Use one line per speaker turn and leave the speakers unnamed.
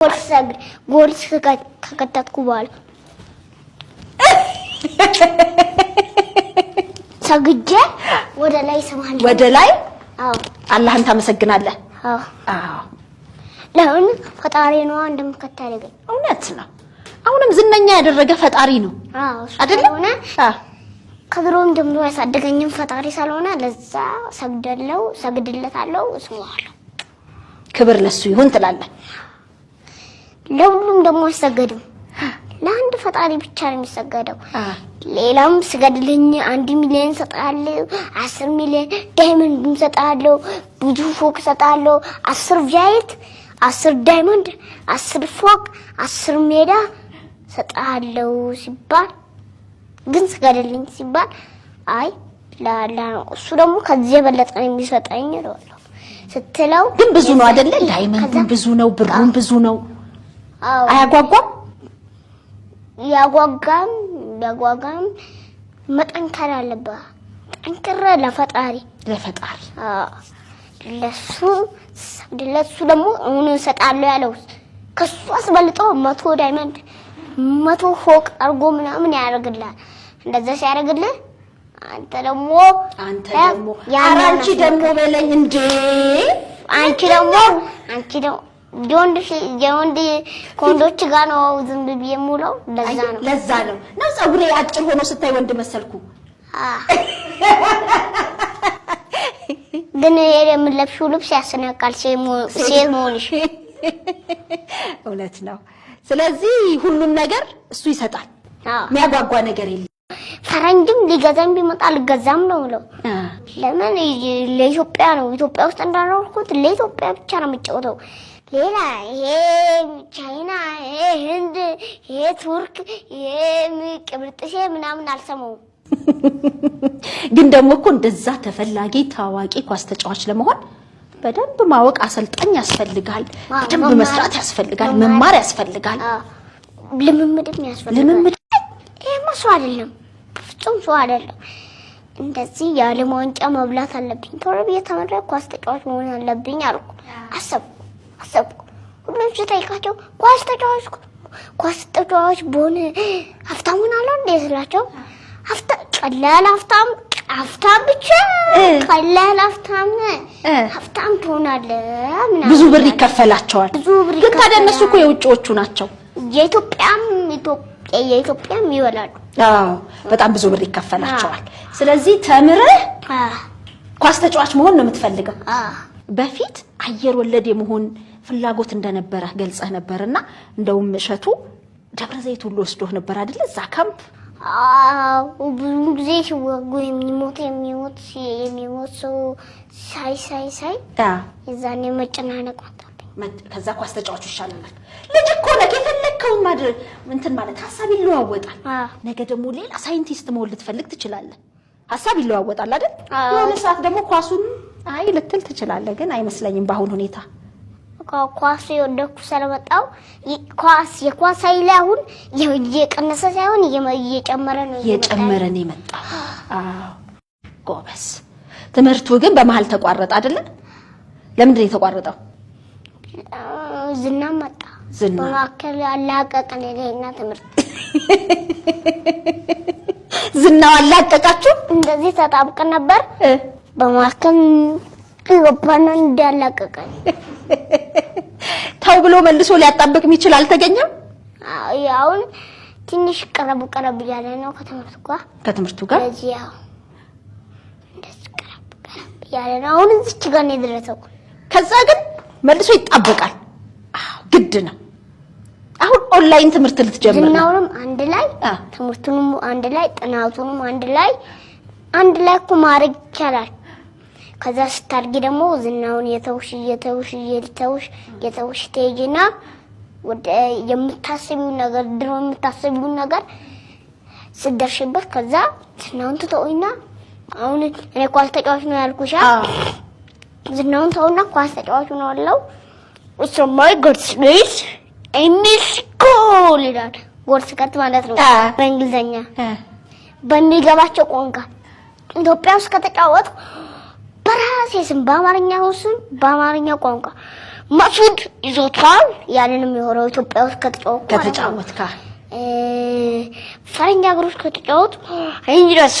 ጎርስ ከከተትኩ በኋላ ሰግጄ ወደ ላይ ሰማን
ወደ ላይ አላህን ታመሰግናለህ
አዎ ለምን ፈጣሪ ነው እንደምከታለኝ
እውነት ነው አሁንም ዝነኛ ያደረገ ፈጣሪ ነው አይደለም
ከድሮም ጀምሮ ያሳደገኝም ፈጣሪ ስለሆነ ለዛ ሰግድለታለሁ እስማለሁ
ክብር ለሱ ይሁን ትላለህ
ለሁሉም ደግሞ አይሰገድም ለአንድ ፈጣሪ ብቻ ነው የሚሰገደው ሌላም ስገድልኝ 1 ሚሊዮን ሰጣለሁ 10 ሚሊዮን ዳይመንድ ሰጣለሁ ብዙ ፎቅ ሰጣለሁ 10 ጃይት 10 ዳይመንድ 10 ፎቅ 10 ሜዳ ሰጣለሁ ሲባል ግን ስገድልኝ ሲባል አይ ላላ እሱ ደግሞ ከዚህ የበለጠ ነው የሚሰጠኝ ነው ስትለው
ግን ብዙ ነው አይደለ ዳይመንዱ ብዙ ነው ብሩን ብዙ ነው አያጓጓም ያጓጓም መጠንከር አለበት ጠንከረ ለፈጣሪ ለሱ ደግሞ እኔ ሰጣለሁ ያለው ከሱ አስበልጦ 100 ዳይመንድ 100 ፎቅ አርጎ ምናምን ያደርግልሃል እንደዛ ሲያደርግልህ አንተ ደግሞ ያራንቺ ደግሞ በለኝ እንዴ
አንቺ ደግሞ ጆንድ ኮንዶች ጋር ነው ዝም ብዬ ሙለው
ለዛ ነው ጸጉሬ አጭር ሆኖ ስታይ ወንድ መሰልኩ
ግን የምለብሽው ልብስ ያስነቃል ሴሞንሽ
እውነት ነው ስለዚህ ሁሉም ነገር እሱ ይሰጣል የሚያጓጓ ነገር የለም
ፈረንጅም ሊገዛም ቢመጣ ልገዛም ነው ብለው ለምን ለኢትዮጵያ ነው ኢትዮጵያ ውስጥ እንዳኖርኩት ለኢትዮጵያ ብቻ ነው የምጫወተው ሌላ ይሄ ቻይና ይሄ ህንድ ይሄ ቱርክ ይሄ ቅብርጥሴ ምናምን አልሰማውም
ግን ደግሞ እኮ እንደዛ ተፈላጊ ታዋቂ ኳስ ተጫዋች ለመሆን በደንብ ማወቅ አሰልጣኝ ያስፈልጋል በደንብ መስራት ያስፈልጋል መማር ያስፈልጋል
ልምምድም ያስፈልጋል መስዋዕት አይደለም ፍጹም ሰው አይደለም እንደዚህ ያለ ዋንጫ መብላት አለብኝ ተወረብ የተመረቀ ኳስ ተጫዋች መሆን አለብኝ አልኩ አሰብኩ ሁሉም ሲጠይቃቸው ኳስ ተጫዋች ቦን ሀብታሙን አለው እንዴ ስላቸው ቀላል ሀብታም ብቻ ቀላል ሀብታም ትሆናለህ ምናምን
ብዙ ብር ይከፈላቸዋል ግን ታዲያ እነሱ እኮ የውጭዎቹ ናቸው የኢትዮጵያም ይወላሉ በጣም ብዙ ብር ይከፈላቸዋል ስለዚህ ተምረህ ኳስ ተጫዋች መሆን ነው የምትፈልገው በፊት አየር ወለድ የመሆን ፍላጎት እንደነበረ ገልጸህ ነበርና እንደውም እሸቱ ደብረ ዘይት ሁሉ ወስዶህ ነበር አይደል እዛ ካምፕ
ብዙ ጊዜ ሲወጉ የሚሞት ሰው ሳይ የዛኔ መጨናነቅ
ከዛ ኳስ ተጫዋቹ ይሻላል ልጅ እኮ ነው የፈለከው ማድረግ እንትን ማለት ሐሳብ ይለዋወጣል ነገ ደግሞ ሌላ ሳይንቲስት መሆን ልትፈልግ ትችላለህ ሐሳብ ይለዋወጣል አይደል የሆነ ሰዓት ደግሞ ኳሱን አይ ልትል ትችላለህ ግን አይመስለኝም ባሁን ሁኔታ
ኳስ የወደኩ ስለመጣው የኳስ ኃይል አሁን እየቀነሰ ሳይሆን እየጨመረ ነው
የመጣው ጎበስ ትምህርቱ ግን በመሃል ተቋረጠ አይደል ለምንድን ነው የተቋረጠው
ዝና መጣ በማከለ አላቀቀን ለኔና ትምህርት
ዝናው አላቀቃችሁ
እንደዚህ ተጣብቀን ነበር በማከል ይወባና እንዲያላቀቀን
ታው ብሎ መልሶ ሊያጣብቅ የሚችል አልተገኘም
አሁን ትንሽ ቀረብ ያለ ነው ከትምህርቱ ጋር ያው እንደዚህ ቀረብ ያለ ነው አሁን እዚህ ጋር ነው የደረሰው
ከዛ ግን መልሶ ይጣበቃል ግድ ነው አሁን ኦንላይን ትምህርት ልትጀምር ነው
ዝናውንም አንድ ላይ ትምህርቱንም አንድ ላይ ጥናቱንም አንድ ላይ እኮ ማድረግ ይቻላል ከዛ ስታርጊ ደግሞ ዝናውን የተውሽ ተይጂና ወደ የምታስቢው ነገር ድሮ የምታስቢው ነገር ስደርሽበት ከዛ ዝናውን ትተውና አሁን እኔ ኳስ ተጫዋች ነው ያልኩሽ ዝናውን ተውና ኳስ ተጫዋች ነው አለው ወሰማይ ጎርስ ኤሚስኮል ይላል ጎርስ ከት ማለት ነው በእንግሊዘኛ በሚገባቸው ቋንቋ ኢትዮጵያ ውስጥ ከተጫወትኩ በራሴ ስም በአማርኛ ቋንቋ መስዑድ ይዞታል ያንንም የሆነው ኢትዮጵያ ውስጥ
ከተጫወትካ
ፈረንጅ ሀገሮች ከተጫወቱ እንግሊዝ